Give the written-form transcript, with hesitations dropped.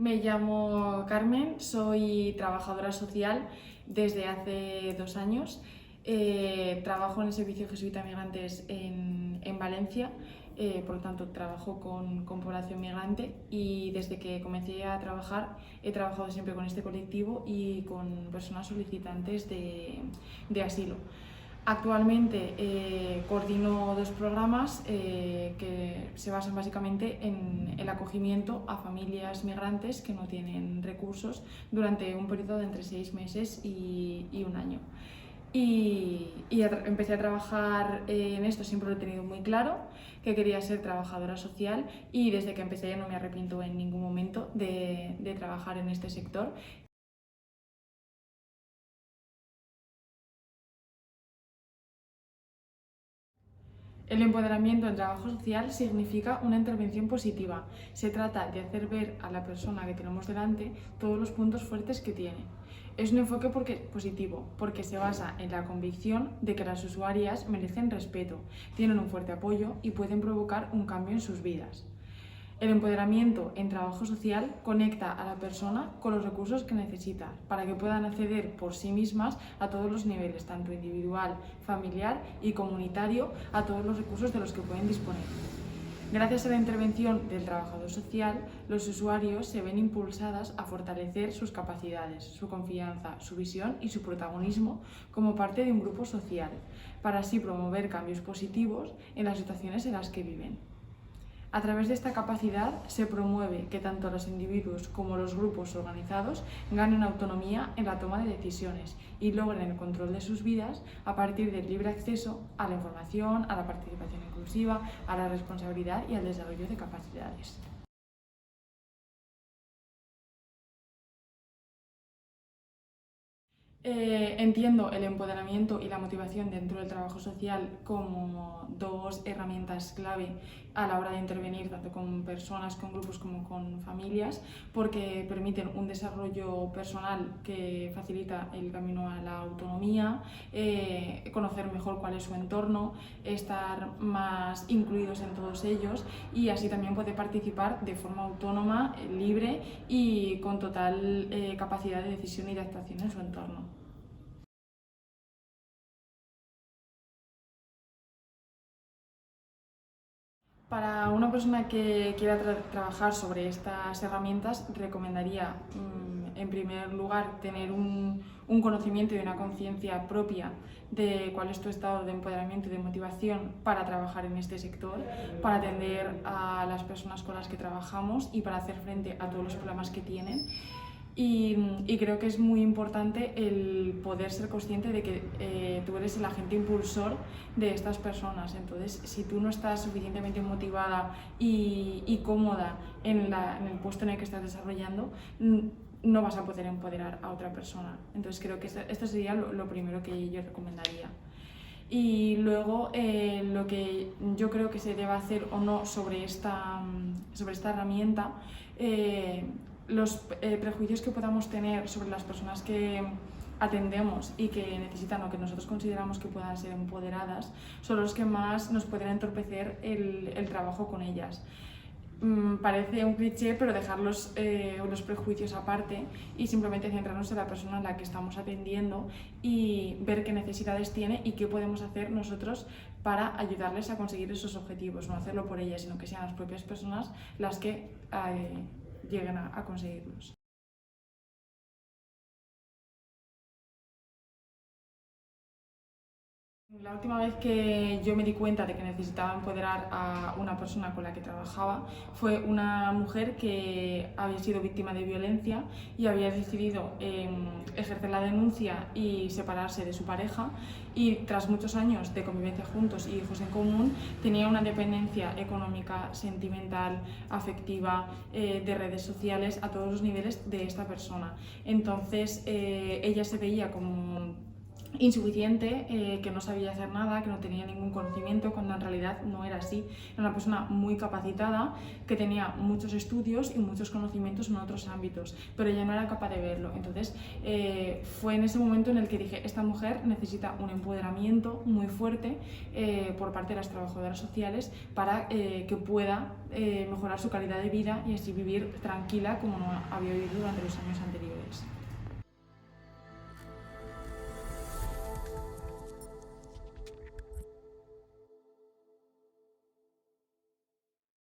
Me llamo Carmen, soy trabajadora social desde hace 2 años. Trabajo en el Servicio Jesuita Migrantes en Valencia, por lo tanto trabajo con población migrante y desde que comencé a trabajar he trabajado siempre con este colectivo y con personas solicitantes de asilo. Actualmente coordino 2 programas que se basan básicamente en el acogimiento a familias migrantes que no tienen recursos durante un periodo de entre 6 meses y 1 año. Empecé a trabajar en esto, siempre lo he tenido muy claro, que quería ser trabajadora social y desde que empecé no me arrepiento en ningún momento de trabajar en este sector. El empoderamiento en trabajo social significa una intervención positiva. Se trata de hacer ver a la persona que tenemos delante todos los puntos fuertes que tiene. Es un enfoque positivo, porque se basa en la convicción de que las usuarias merecen respeto, tienen un fuerte apoyo y pueden provocar un cambio en sus vidas. El empoderamiento en trabajo social conecta a la persona con los recursos que necesita para que puedan acceder por sí mismas a todos los niveles, tanto individual, familiar y comunitario, a todos los recursos de los que pueden disponer. Gracias a la intervención del trabajador social, los usuarios se ven impulsadas a fortalecer sus capacidades, su confianza, su visión y su protagonismo como parte de un grupo social, para así promover cambios positivos en las situaciones en las que viven. A través de esta capacidad se promueve que tanto los individuos como los grupos organizados ganen autonomía en la toma de decisiones y logren el control de sus vidas a partir del libre acceso a la información, a la participación inclusiva, a la responsabilidad y al desarrollo de capacidades. Entiendo el empoderamiento y la motivación dentro del trabajo social como 2 herramientas clave a la hora de intervenir tanto con personas, con grupos como con familias, porque permiten un desarrollo personal que facilita el camino a la autonomía, conocer mejor cuál es su entorno, estar más incluidos en todos ellos y así también poder participar de forma autónoma, libre y con total capacidad de decisión y de actuación en su entorno. Para una persona que quiera trabajar sobre estas herramientas, recomendaría, en primer lugar, tener un conocimiento y una conciencia propia de cuál es tu estado de empoderamiento y de motivación para trabajar en este sector, para atender a las personas con las que trabajamos y para hacer frente a todos los problemas que tienen. Y creo que es muy importante el poder ser consciente de que tú eres el agente impulsor de estas personas. Entonces, si tú no estás suficientemente motivada y cómoda en el puesto en el que estás desarrollando, no vas a poder empoderar a otra persona. Entonces, creo que esto sería lo primero que yo recomendaría. Y luego lo que yo creo que se debe hacer o no sobre esta herramienta, los prejuicios que podamos tener sobre las personas que atendemos y que necesitan o que nosotros consideramos que puedan ser empoderadas son los que más nos pueden entorpecer el trabajo con ellas. Parece un cliché, pero dejar los prejuicios aparte y simplemente centrarnos en la persona a la que estamos atendiendo y ver qué necesidades tiene y qué podemos hacer nosotros para ayudarles a conseguir esos objetivos, no hacerlo por ellas, sino que sean las propias personas las que lleguen a conseguirlos. La última vez que yo me di cuenta de que necesitaba empoderar a una persona con la que trabajaba fue una mujer que había sido víctima de violencia y había decidido ejercer la denuncia y separarse de su pareja, y tras muchos años de convivencia juntos y hijos en común tenía una dependencia económica, sentimental, afectiva, de redes sociales a todos los niveles de esta persona. Entonces ella se veía como insuficiente, que no sabía hacer nada, que no tenía ningún conocimiento, cuando en realidad no era así. Era una persona muy capacitada, que tenía muchos estudios y muchos conocimientos en otros ámbitos, pero ella no era capaz de verlo. Entonces fue en ese momento en el que dije, esta mujer necesita un empoderamiento muy fuerte por parte de las trabajadoras sociales para que pueda mejorar su calidad de vida y así vivir tranquila como no había vivido durante los años anteriores.